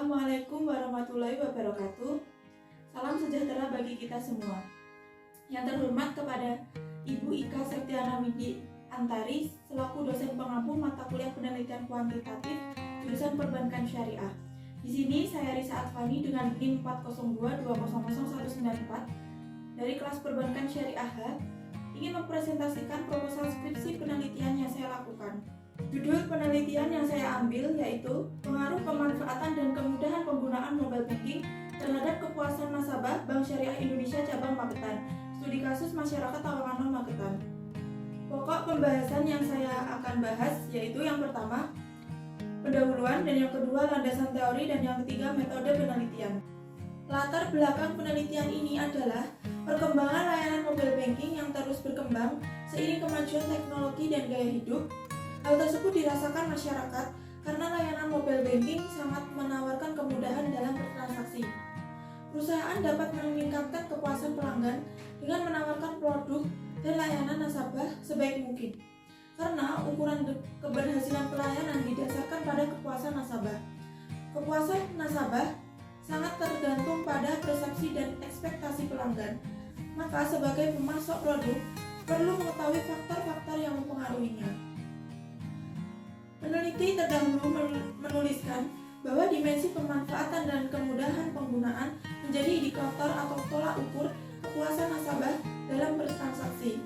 Assalamualaikum warahmatullahi wabarakatuh. Salam sejahtera bagi kita semua. Yang terhormat kepada Ibu Ika Septiana Widi Antari selaku dosen pengampu mata kuliah penelitian kuantitatif jurusan Perbankan Syariah. Di sini saya Risa Atfani dengan NIM 402200194 dari kelas Perbankan Syariah H ingin mempresentasikan proposal skripsi penelitian yang saya lakukan. Judul penelitian yang saya ambil yaitu pengaruh pemanfaatan dan kemudahan penggunaan mobile banking terhadap kepuasan nasabah Bank Syariah Indonesia Cabang Magetan. Studi kasus masyarakat Tawanganol Magetan. Pokok pembahasan yang saya akan bahas yaitu yang pertama pendahuluan, dan yang kedua landasan teori, dan yang ketiga metode penelitian. Latar belakang penelitian ini adalah perkembangan layanan mobile banking yang terus berkembang seiring kemajuan teknologi dan gaya hidup. Hal tersebut dirasakan masyarakat karena layanan mobile banking sangat menawarkan kemudahan dalam bertransaksi. Perusahaan dapat meningkatkan kepuasan pelanggan dengan menawarkan produk dan layanan nasabah sebaik mungkin. Karena ukuran keberhasilan pelayanan didasarkan pada kepuasan nasabah. Kepuasan nasabah sangat tergantung pada persepsi dan ekspektasi pelanggan. Maka sebagai pemasok produk perlu mengetahui faktor-faktor yang mempengaruhinya. Peneliti terdahulu menuliskan bahwa dimensi pemanfaatan dan kemudahan penggunaan menjadi indikator atau tolak ukur kepuasan nasabah dalam bertransaksi.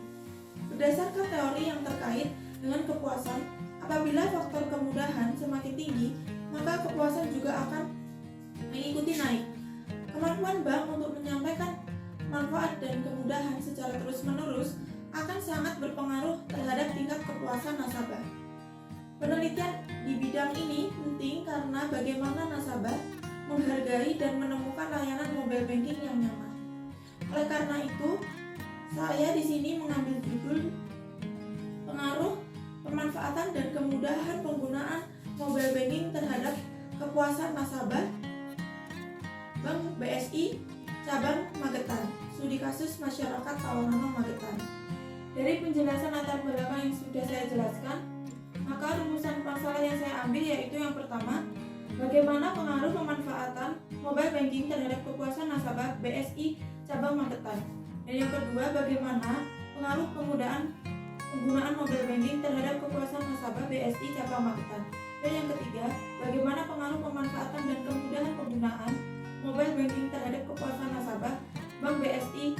Berdasarkan teori yang terkait dengan kepuasan, apabila faktor kemudahan semakin tinggi, maka kepuasan juga akan mengikuti naik. Kemampuan bank untuk menyampaikan manfaat dan kemudahan secara terus-menerus akan sangat berpengaruh terhadap tingkat kepuasan nasabah. Penelitian di bidang ini penting karena bagaimana nasabah menghargai dan menemukan layanan mobile banking yang nyaman. Oleh karena itu, saya di sini mengambil judul pengaruh, pemanfaatan dan kemudahan penggunaan mobile banking terhadap kepuasan nasabah Bank BSI Cabang Magetan. Studi kasus masyarakat Tawanganol Magetan. Dari penjelasan latar belakang yang sudah saya jelaskan, maka rumusan masalah yang saya ambil yaitu yang pertama, bagaimana pengaruh pemanfaatan mobile banking terhadap kepuasan nasabah BSI Cabang Magetan. Dan yang kedua, bagaimana pengaruh kemudahan penggunaan mobile banking terhadap kepuasan nasabah BSI Cabang Magetan. Dan yang ketiga, bagaimana pengaruh pemanfaatan dan kemudahan penggunaan mobile banking terhadap kepuasan nasabah Bank BSI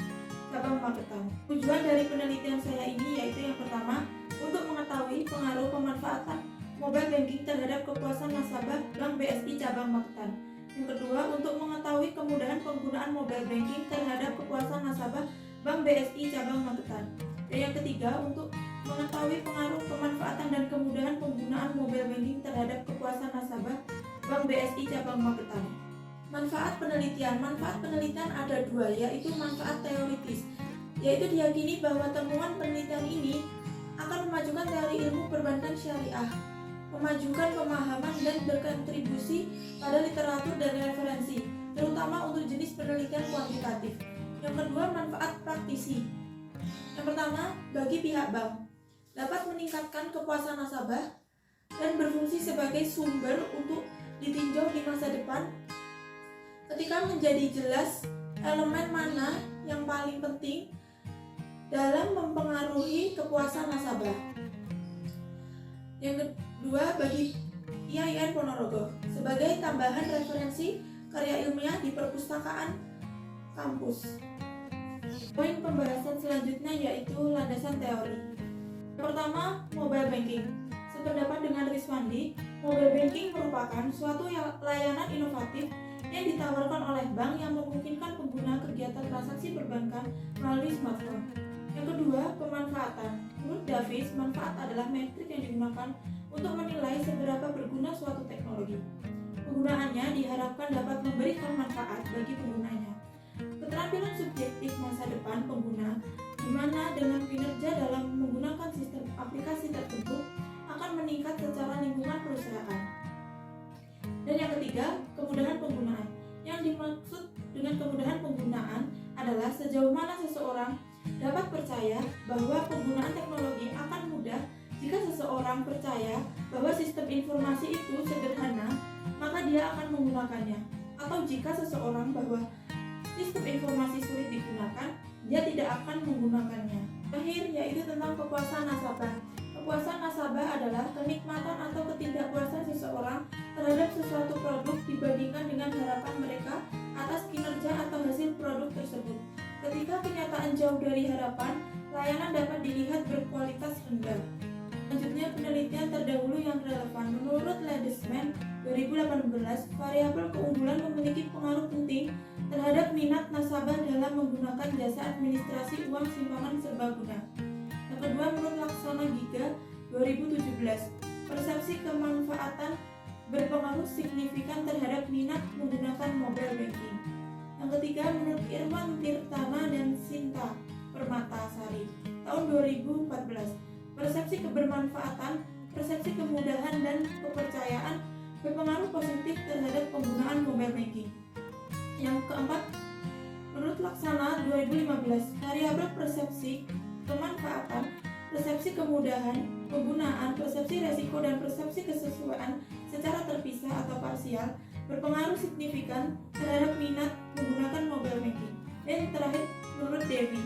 Cabang Magetan. Tujuan dari penelitian saya ini yaitu yang pertama, untuk mengetahui pengaruh pemanfaatan mobile banking terhadap kepuasan nasabah Bank BSI Cabang Magetan. Yang kedua, untuk mengetahui kemudahan penggunaan mobile banking terhadap kepuasan nasabah Bank BSI Cabang Magetan. Dan yang ketiga, untuk mengetahui pengaruh pemanfaatan dan kemudahan penggunaan mobile banking terhadap kepuasan nasabah Bank BSI Cabang Magetan. Manfaat penelitian ada dua, yaitu manfaat teoritis, yaitu diyakini bahwa temuan penelitian ini akan memajukan teori ilmu perbankan syariah, memajukan pemahaman dan berkontribusi pada literatur dan referensi, terutama untuk jenis penelitian kuantitatif. Yang kedua, manfaat praktisi. Yang pertama, bagi pihak bank, dapat meningkatkan kepuasan nasabah dan berfungsi sebagai sumber untuk ditinjau di masa depan ketika menjadi jelas elemen mana yang paling penting dalam mempengaruhi kepuasan nasabah. Yang kedua, bagi IAIN Ponorogo sebagai tambahan referensi karya ilmiah di perpustakaan kampus. Poin pembahasan selanjutnya yaitu landasan teori. Pertama, mobile banking. Sependapat dengan Riswandi, mobile banking merupakan suatu layanan inovatif yang ditawarkan oleh bank yang memungkinkan pengguna kegiatan transaksi perbankan melalui smartphone. Yang kedua, pemanfaatan. Menurut Davis, manfaat adalah metrik yang digunakan untuk menilai seberapa berguna suatu teknologi. Penggunaannya diharapkan dapat memberikan manfaat bagi penggunanya. Keterampilan subjektif masa depan pengguna, di mana dengan kinerja dalam menggunakan sistem aplikasi tertentu akan meningkat secara lingkungan perusahaan. Dan yang ketiga, kemudahan penggunaan. Yang dimaksud dengan kemudahan penggunaan adalah sejauh mana seseorang dapat percaya bahwa penggunaan teknologi akan mudah jika seseorang percaya bahwa sistem informasi itu sederhana maka dia akan menggunakannya. Atau jika seseorang bahwa sistem informasi sulit digunakan, dia tidak akan menggunakannya. Terakhir yaitu tentang kepuasan nasabah. Kepuasan nasabah adalah kenikmatan atau ketidakpuasan seseorang terhadap sesuatu produk dibandingkan dengan harapan mereka atas kinerja atau hasil produk tersebut. Ketika kenyataan jauh dari harapan, layanan dapat dilihat berkualitas rendah. Selanjutnya, penelitian terdahulu yang relevan. Menurut Ladesman 2018, variabel keunggulan memiliki pengaruh penting terhadap minat nasabah dalam menggunakan jasa administrasi uang simpanan serbaguna. Yang kedua, menurut Laksana Giga 2017, persepsi kemanfaatan berpengaruh signifikan terhadap minat menggunakan mobile banking. Yang ketiga, menurut Irwan Tirtana dan Sinta Permatasari tahun 2014, persepsi kebermanfaatan, persepsi kemudahan dan kepercayaan berpengaruh positif terhadap penggunaan mobile banking. Yang keempat, menurut Laksana 2015, variabel persepsi kemanfaatan, persepsi kemudahan penggunaan, persepsi resiko dan persepsi kesesuaian secara terpisah atau parsial berpengaruh signifikan terhadap minat menggunakan mobile banking. Dan terakhir, menurut Devi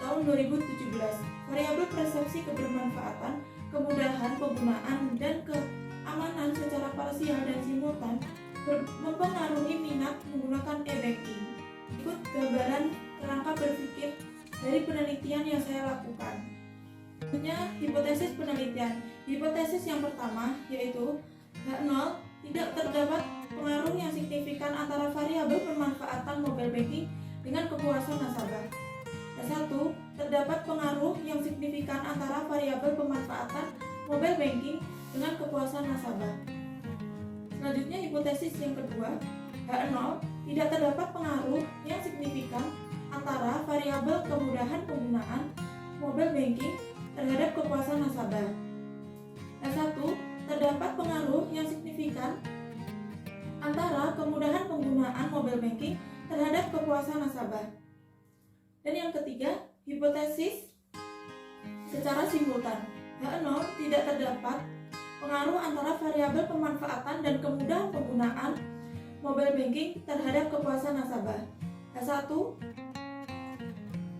tahun 2017, variabel persepsi kebermanfaatan, kemudahan penggunaan dan keamanan secara parsial dan simultan mempengaruhi minat menggunakan e-banking. Ikut gambaran kerangka berpikir dari penelitian yang saya lakukan. Selanjutnya, hipotesis penelitian. Hipotesis yang pertama yaitu H0, tidak terdapat pengaruh yang signifikan antara variabel pemanfaatan mobile banking dengan kepuasan nasabah. H1, terdapat pengaruh yang signifikan antara variabel pemanfaatan mobile banking dengan kepuasan nasabah. Selanjutnya, hipotesis yang kedua, H0, tidak terdapat pengaruh yang signifikan antara variabel kemudahan penggunaan mobile banking terhadap kepuasan nasabah. H1, terdapat pengaruh yang signifikan antara kemudahan penggunaan mobile banking terhadap kepuasan nasabah. Dan yang ketiga, hipotesis secara simultan. H0, tidak terdapat pengaruh antara variabel pemanfaatan dan kemudahan penggunaan mobile banking terhadap kepuasan nasabah. H1,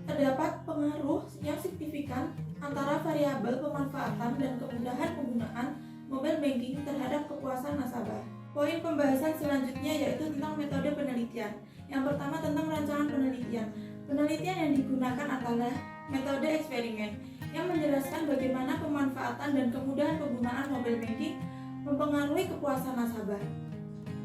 terdapat pengaruh yang signifikan antara variabel pemanfaatan dan kemudahan penggunaan mobile banking terhadap kepuasan nasabah. Poin pembahasan selanjutnya yaitu tentang metode penelitian. Yang pertama, tentang rancangan penelitian. Penelitian yang digunakan adalah metode eksperimen yang menjelaskan bagaimana pemanfaatan dan kemudahan penggunaan mobile banking mempengaruhi kepuasan nasabah.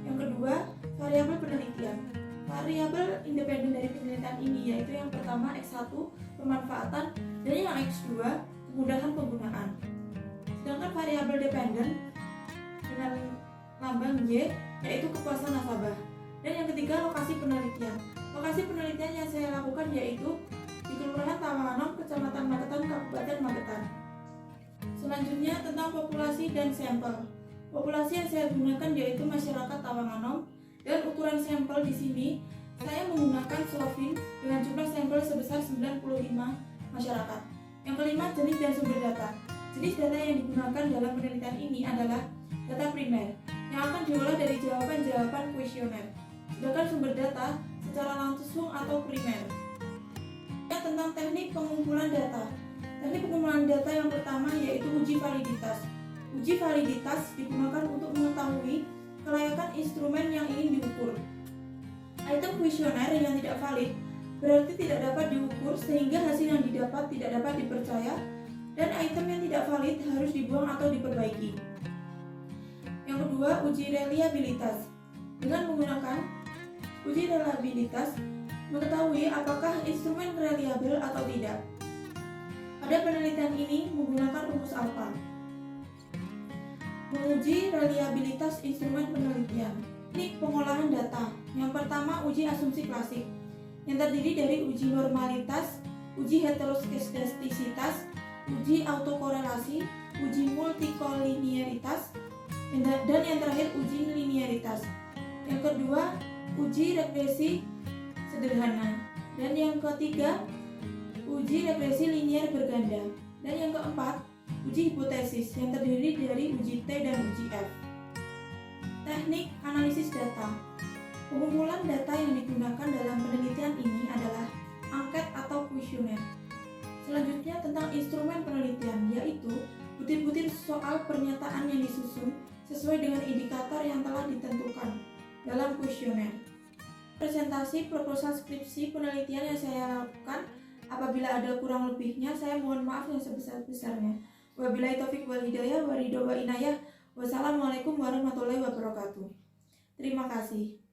Yang kedua, variabel penelitian. Variabel independen dari penelitian ini yaitu yang pertama X1, pemanfaatan, dan yang X2, kemudahan penggunaan. Sedangkan variabel dependen dengan lambang Y yaitu kepuasan nasabah. Dan yang ketiga, lokasi penelitian. Lokasi penelitian yang saya lakukan yaitu di Kelurahan Tawanganom, Kecamatan Magetan, Kabupaten Magetan. Selanjutnya, tentang populasi dan sampel. Populasi yang saya gunakan yaitu masyarakat Tawanganom, dan ukuran sampel di sini saya menggunakan Slovin dengan jumlah sampel sebesar 95 masyarakat. Yang kelima, jenis dan sumber data. Jenis data yang digunakan dalam penelitian ini adalah data primer yang akan diolah dari jawaban-jawaban kuesioner. Sedangkan sumber data secara langsung atau primer. Tentang teknik pengumpulan data. Teknik pengumpulan data yang pertama yaitu uji validitas. Uji validitas digunakan untuk mengetahui kelayakan instrumen yang ingin diukur. Item kuesioner yang tidak valid berarti tidak dapat diukur sehingga hasil yang didapat tidak dapat dipercaya, dan item yang tidak valid harus dibuang atau diperbaiki. Yang kedua, uji reliabilitas. Dengan menggunakan uji reliabilitas, mengetahui apakah instrumen reliable atau tidak. Pada penelitian ini menggunakan rumus alfa. Menguji reliabilitas instrumen penelitian. Teknik pengolahan data. Yang pertama, uji asumsi klasik yang terdiri dari uji normalitas, uji heteroskestisitas, uji autokorelasi, uji multikolinearitas, dan yang terakhir uji linearitas. Yang kedua, uji regresi sederhana, dan yang ketiga, uji regresi linier berganda, dan yang keempat, uji hipotesis yang terdiri dari uji T dan uji F. Teknik analisis data. Pengumpulan data yang digunakan dalam penelitian ini adalah angket atau kuesioner. Selanjutnya tentang instrumen penelitian, yaitu butir-butir soal pernyataan yang disusun sesuai dengan indikator yang telah ditentukan dalam kuesioner. Presentasi proposal skripsi penelitian yang saya lakukan, apabila ada kurang lebihnya saya mohon maaf yang sebesar-besarnya. Wabillahi taufiq wal hidayah wa ridho wa inayah. Wassalamualaikum warahmatullahi wabarakatuh. Terima kasih.